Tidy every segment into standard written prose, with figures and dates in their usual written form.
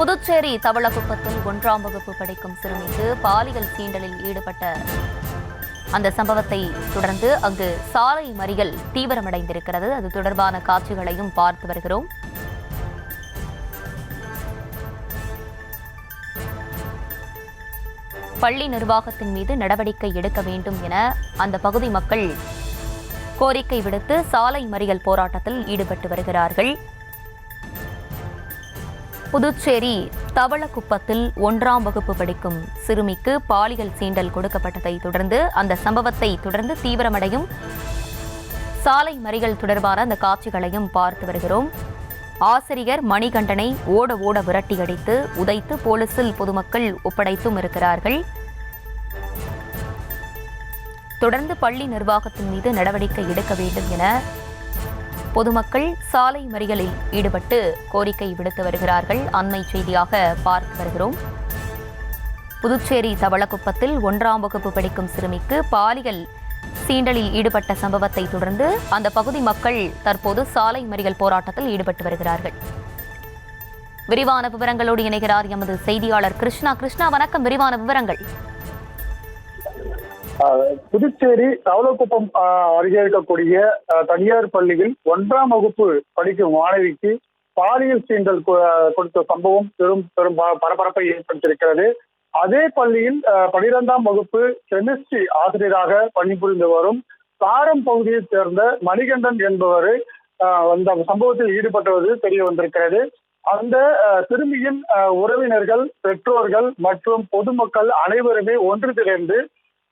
புதுச்சேரி தவளக்குப்பத்தில் 1ஆம் வகுப்பு படிக்கும் சிறுமிக்கு பாலியல் சீண்டலில் ஈடுபட்ட அந்த சம்பவத்தை தொடர்ந்து அங்கு சாலை மறியல் தீவிரமடைந்திருக்கிறது. அது தொடர்பான காட்சிகளையும் பார்த்து வருகிறோம். பள்ளி நிர்வாகத்தின் மீது நடவடிக்கை எடுக்க வேண்டும் என அந்த பகுதி மக்கள் கோரிக்கை விடுத்து சாலை மறியல் போராட்டத்தில் ஈடுபட்டு வருகிறார்கள். புதுச்சேரி தவளக்குப்பத்தில் 1ஆம் வகுப்பு படிக்கும் சிறுமிக்கு பாலியல் சீண்டல் கொடுக்கப்பட்டதை தொடர்ந்து அந்த சம்பவத்தை தொடர்ந்து தீவிரமடையும் சாலை மறியல் தொடர்பான அந்த காட்சிகளையும் பார்த்து வருகிறோம். ஆசிரியர் மணிகண்டனை ஓட விரட்டி அடித்து உதைத்து போலீசில் பொதுமக்கள் ஒப்படைத்தும் இருக்கிறார்கள். தொடர்ந்து பள்ளி நிர்வாகத்தின் மீது நடவடிக்கை எடுக்க வேண்டும் என பொதுமக்கள் சாலை மறியலில் ஈடுபட்டு கோரிக்கை விடுத்து வருகிறார்கள். அண்மை செய்தியாக பார்த்து வருகிறோம். புதுச்சேரி தவளக்குப்பத்தில் 1ஆம் வகுப்பு படிக்கும் சிறுமிக்கு பாலியல் சீண்டலில் ஈடுபட்ட சம்பவத்தை தொடர்ந்து அந்த பகுதி மக்கள் தற்போது சாலை மறியல் போராட்டத்தில் ஈடுபட்டு வருகிறார்கள். விரிவான விவரங்களோடு இணைகிறார் எமது செய்தியாளர் கிருஷ்ணா. கிருஷ்ணா, வணக்கம். விரிவான விவரங்கள். புதுச்சேரி தவளக்குப்பம் அருகே இருக்கக்கூடிய தனியார் பள்ளியில் 1ஆம் வகுப்பு படிக்கும் மாணவிக்கு பாலியல் சீண்டல் கொடுத்த சம்பவம் பெரும் பரபரப்பை ஏற்படுத்தியிருக்கிறது. அதே பள்ளியில் 12ஆம் வகுப்பு கெமிஸ்ட்ரி ஆசிரியராக பணிபுரிந்து வரும் சாரம் பகுதியைச் சேர்ந்த மணிகண்டன் என்பவர் அந்த சம்பவத்தில் ஈடுபட்டுவது தெரிய வந்திருக்கிறது. அந்த சிறுமியின் உறவினர்கள், பெற்றோர்கள் மற்றும் பொதுமக்கள் அனைவருமே ஒன்று திரண்டு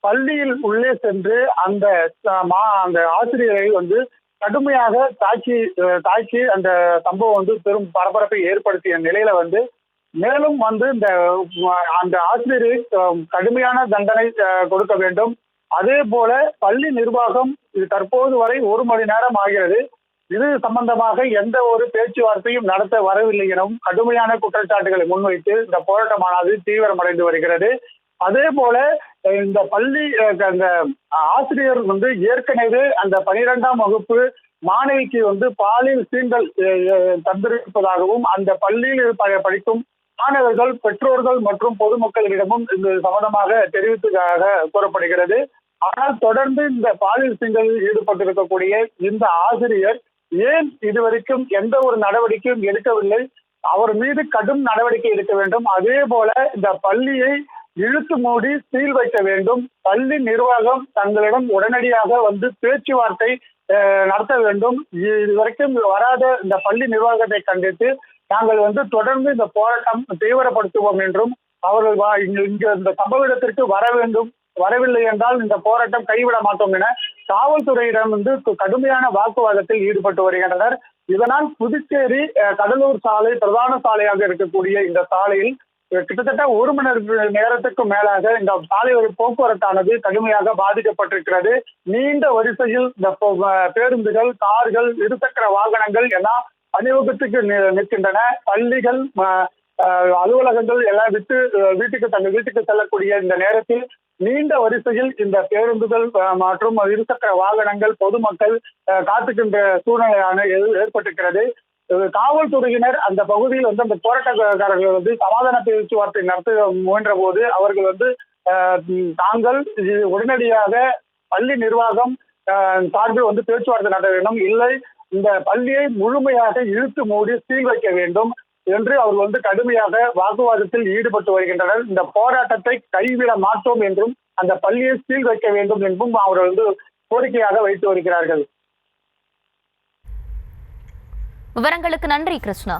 பள்ளியில் உள்ளே சென்று அந்த ஆசிரியரை கடுமையாக தாக்கி அந்த சம்பவம் பெரும் பரபரப்பை ஏற்படுத்திய நிலையில மேலும் இந்த அந்த ஆசிரியரை கடுமையான தண்டனை கொடுக்க வேண்டும். அதே போல பள்ளி நிர்வாகம் தற்போது வரை 1 மணி நேரம் ஆகிறது. இது சம்பந்தமாக எந்த ஒரு பேச்சுவார்த்தையும் நடத்த வரவில்லை எனவும் கடுமையான குற்றச்சாட்டுகளை முன்வைத்து இந்த போராட்டமானது தீவிரமடைந்து வருகிறது. அதே போல இந்த பள்ளி அந்த ஆசிரியர் ஏற்கனவே அந்த 12ஆம் வகுப்பு மாணவிக்கு பாலியல் சீண்டல் தந்திருப்பதாகவும் அந்த பள்ளியில் படிக்கும் மாணவர்கள், பெற்றோர்கள் மற்றும் பொதுமக்களிடமும் இது சம்பந்தமாக தெரிவித்ததாக கூறப்படுகிறது. ஆனால் தொடர்ந்து இந்த பாலியல் சீண்டலில் ஈடுபட்டிருக்கக்கூடிய இந்த ஆசிரியர் ஏன் இதுவரைக்கும் எந்த ஒரு நடவடிக்கையும் எடுக்கவில்லை? அவர் மீது கடும் நடவடிக்கை எடுக்க வேண்டும். அதே போல இந்த பள்ளியை இழுத்து மூடி சீல் வைக்க வேண்டும். பள்ளி நிர்வாகம் தங்களிடம் உடனடியாக பேச்சுவார்த்தை நடத்த வேண்டும். இதுவரைக்கும் வராத இந்த பள்ளி நிர்வாகத்தை கண்டித்து நாங்கள் தொடர்ந்து இந்த போராட்டம் தீவிரப்படுத்துவோம் என்றும் அவர்கள் இங்கு இந்த சம்பவ இடத்திற்கு வர வேண்டும், வரவில்லை என்றால் இந்த போராட்டம் கைவிட மாட்டோம் என காவல்துறையிடம் கடுமையான வாக்குவாதத்தில் ஈடுபட்டு வருகின்றனர். இதனால் புதுச்சேரி கடலூர் சாலை பிரதான சாலையாக இருக்கக்கூடிய இந்த சாலையில் கிட்டத்தட்ட 1 மணி நேரத்துக்கு மேலாக இந்த சாலை போக்குவரத்தானது கடுமையாக பாதிக்கப்பட்டிருக்கிறது. நீண்ட வரிசையில் இந்த பேருந்துகள், கார்கள், இருசக்கர வாகனங்கள் எல்லாம் அணிவகுத்துக்கு நிற்கின்றன. பள்ளிகள், அலுவலகங்கள் எல்லாம் தங்கள் வீட்டுக்கு செல்லக்கூடிய இந்த நேரத்தில் நீண்ட வரிசையில் இந்த பேருந்துகள் மற்றும் இருசக்கர வாகனங்கள், பொதுமக்கள் காத்துக்கின்ற சூழ்நிலையான ஏற்பட்டிருக்கிறது. காவல்துறையினர் அந்த பகுதியில் அந்த போராட்டக்காரர்கள் சமாதான பேச்சுவார்த்தை நடத்த முயன்ற போது அவர்கள் தாங்கள் உடனடியாக பள்ளி நிர்வாகம் சார்பில் பேச்சுவார்த்தை நடத்த வேண்டும், இல்லை இந்த பள்ளியை முழுமையாக இழுத்து மூடி சீல் வைக்க வேண்டும் என்று அவர்கள் கடுமையாக வாக்குவாதத்தில் ஈடுபட்டு வருகின்றனர். இந்த போராட்டத்தை கைவிட மாட்டோம் என்றும் அந்த பள்ளியை சீல் வைக்க வேண்டும் என்றும் அவர்கள் கோரிக்கையாக வைத்து வருகிறார்கள். விவரங்களுக்கு நன்றி கிருஷ்ணா.